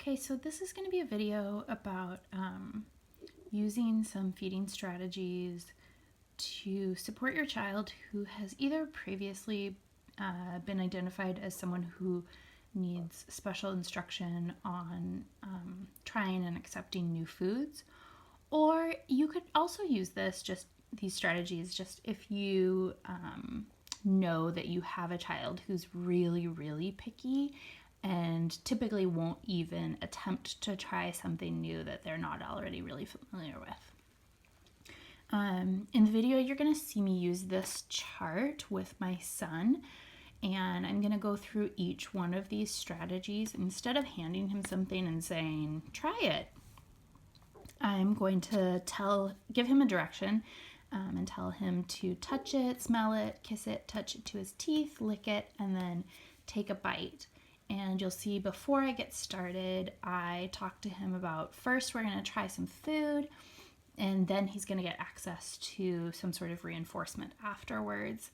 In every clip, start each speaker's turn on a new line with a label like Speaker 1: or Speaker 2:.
Speaker 1: Okay, so this is going to be a video about using some feeding strategies to support your child who has either previously been identified as someone who needs special instruction on trying and accepting new foods, or you could also use these strategies just if you know that you have a child who's really, really picky and typically won't even attempt to try something new that they're not already really familiar with. In the video, you're going to see me use this chart with my son, and I'm going to go through each one of these strategies. Instead of handing him something and saying, try it, I'm going to give him a direction and tell him to touch it, smell it, kiss it, touch it to his teeth, lick it, and then take a bite. And you'll see before I get started, I talk to him about first we're going to try some food, and then he's going to get access to some sort of reinforcement afterwards.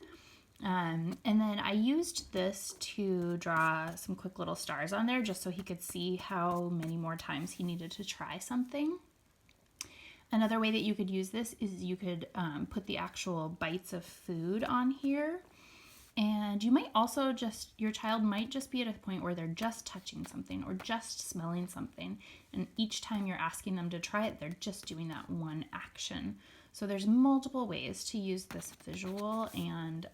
Speaker 1: And then I used this to draw some quick little stars on there just so he could see how many more times he needed to try something. Another way that you could use this is you could put the actual bites of food on here. And you might also your child might just be at a point where they're just touching something or just smelling something. And each time you're asking them to try it, they're just doing that one action. So there's multiple ways to use this visual and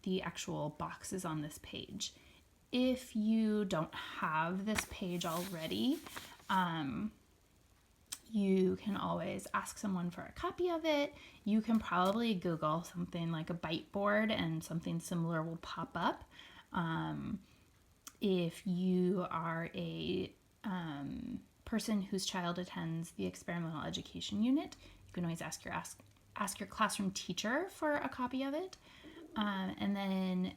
Speaker 1: the actual boxes on this page. If you don't have this page already, you can always ask someone for a copy of it. You can probably Google something like a bite board and something similar will pop up. If you are a person whose child attends the experimental education unit, you can always ask your classroom teacher for a copy of it. And then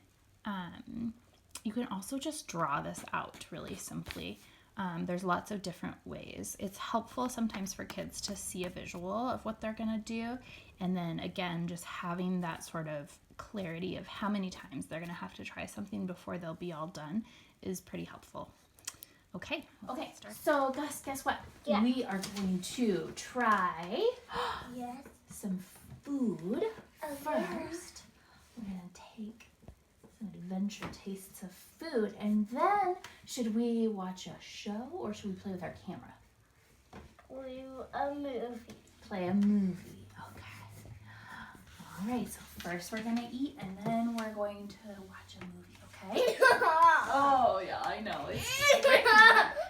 Speaker 1: you can also just draw this out really simply. There's lots of different ways. It's helpful sometimes for kids to see a visual of what they're going to do. And then again, just having that sort of clarity of how many times they're going to have to try something before they'll be all done is pretty helpful. Okay. So Gus, guess what?
Speaker 2: Yeah.
Speaker 1: We are going to try
Speaker 2: Yes.
Speaker 1: some food first.
Speaker 2: Yeah.
Speaker 1: We're going to take some adventure tastes of food, and then should we watch a show or should we play with our camera?
Speaker 2: A movie.
Speaker 1: Play a movie. Okay. All right, so first we're going to eat, and then we're going to watch a movie, okay? Oh, yeah, I know. It's great.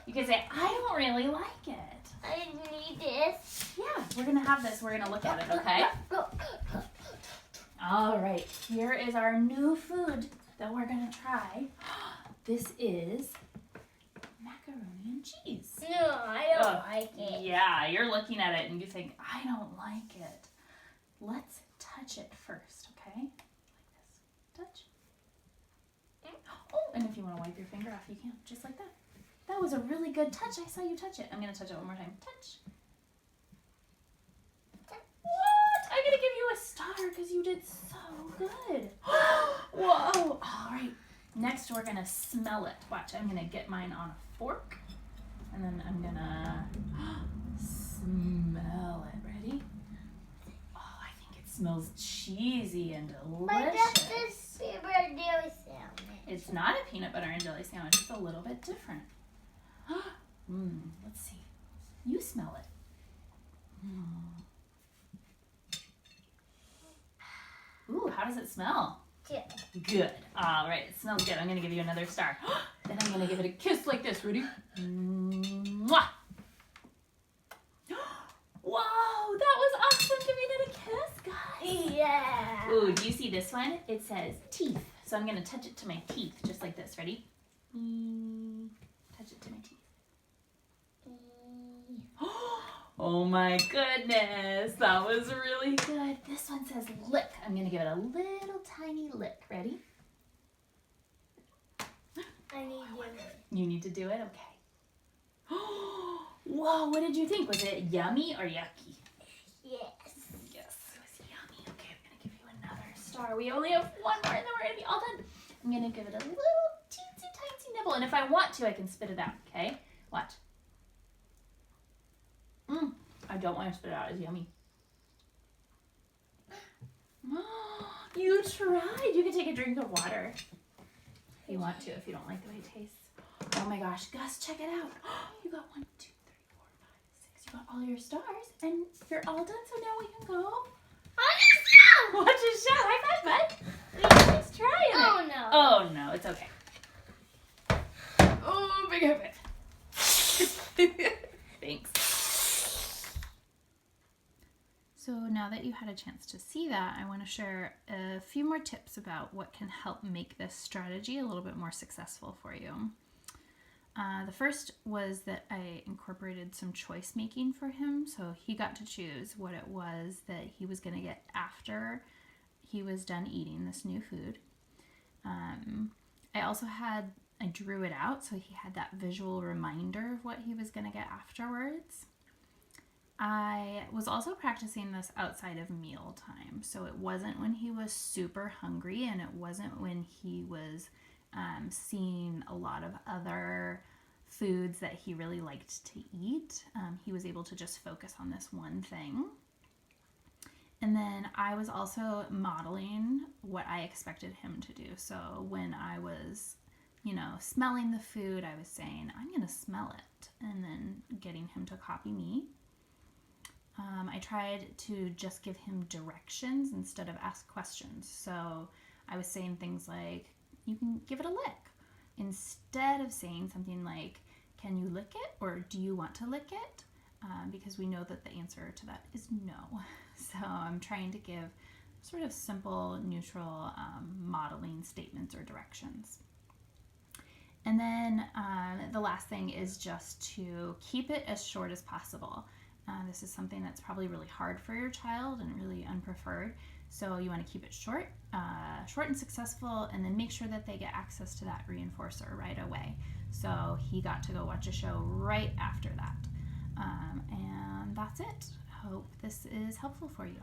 Speaker 1: You can say, I don't really like it.
Speaker 2: I need this.
Speaker 1: Yeah, we're going to have this. We're going to look at it, okay? All right, here is our new food that we're going to try. This is macaroni and cheese.
Speaker 2: No, I don't like it.
Speaker 1: Yeah, you're looking at it and you think, I don't like it. Let's touch it first, okay? Like this. Touch. Oh, and if you want to wipe your finger off, you can, just like that. That was a really good touch. I saw you touch it. I'm going to touch it one more time. Touch. What? I'm going to give you a star because you did so good. Whoa. All right. Next, we're going to smell it. Watch, I'm going to get mine on a fork. And then I'm going to smell it. Ready? Oh, I think it smells cheesy and delicious.
Speaker 2: But that's this peanut butter and jelly sandwich.
Speaker 1: It's not a peanut butter and jelly sandwich. It's a little bit different. Let's see. You smell it. Ooh, how does it smell?
Speaker 2: Yeah.
Speaker 1: Good. All right, it smells good. I'm going to give you another star. Then I'm going to give it a kiss like this. Ready? Mwah! Whoa, that was awesome giving it a kiss, guys.
Speaker 2: Yeah.
Speaker 1: Ooh, do you see this one? It says teeth. So I'm going to touch it to my teeth, just like this. Ready? Touch it to my teeth. Oh my goodness, that was really good. This one says lick. I'm going to give it a little tiny lick. Ready?
Speaker 2: I need you.
Speaker 1: You need to do it? Okay. Whoa, what did you think? Was it yummy or yucky?
Speaker 2: Yes.
Speaker 1: Yes, it was yummy. Okay, I'm going to give you another star. We only have one more and then we're going to be all done. I'm going to give it a little teensy tiny nibble. And if I want to, I can spit it out, okay? Watch. I don't want to spit it out. It's yummy. You tried. You can take a drink of water if you want to, if you don't like the way it tastes. Oh my gosh, Gus, check it out. You got 1, 2, 3, 4, 5, 6. You got all your stars, and you're all done. So now we can go watch a show. High five, bud. Let's try it.
Speaker 2: Oh no.
Speaker 1: Oh no, it's okay. Oh, big high five. Thanks. So now that you had a chance to see that, I want to share a few more tips about what can help make this strategy a little bit more successful for you. The first was that I incorporated some choice making for him, so he got to choose what it was that he was going to get after he was done eating this new food. I drew it out, so he had that visual reminder of what he was going to get afterwards. I was also practicing this outside of meal time, so it wasn't when he was super hungry, and it wasn't when he was seeing a lot of other foods that he really liked to eat. He was able to just focus on this one thing. And then I was also modeling what I expected him to do. So when I was, smelling the food, I was saying, I'm going to smell it, and then getting him to copy me. I tried to just give him directions instead of ask questions. So I was saying things like, you can give it a lick, instead of saying something like, can you lick it, or do you want to lick it? Because we know that the answer to that is no. So I'm trying to give sort of simple, neutral modeling statements or directions. And then the last thing is just to keep it as short as possible. This is something that's probably really hard for your child and really unpreferred. So you want to keep it short and successful, and then make sure that they get access to that reinforcer right away. So he got to go watch a show right after that. And that's it. Hope this is helpful for you.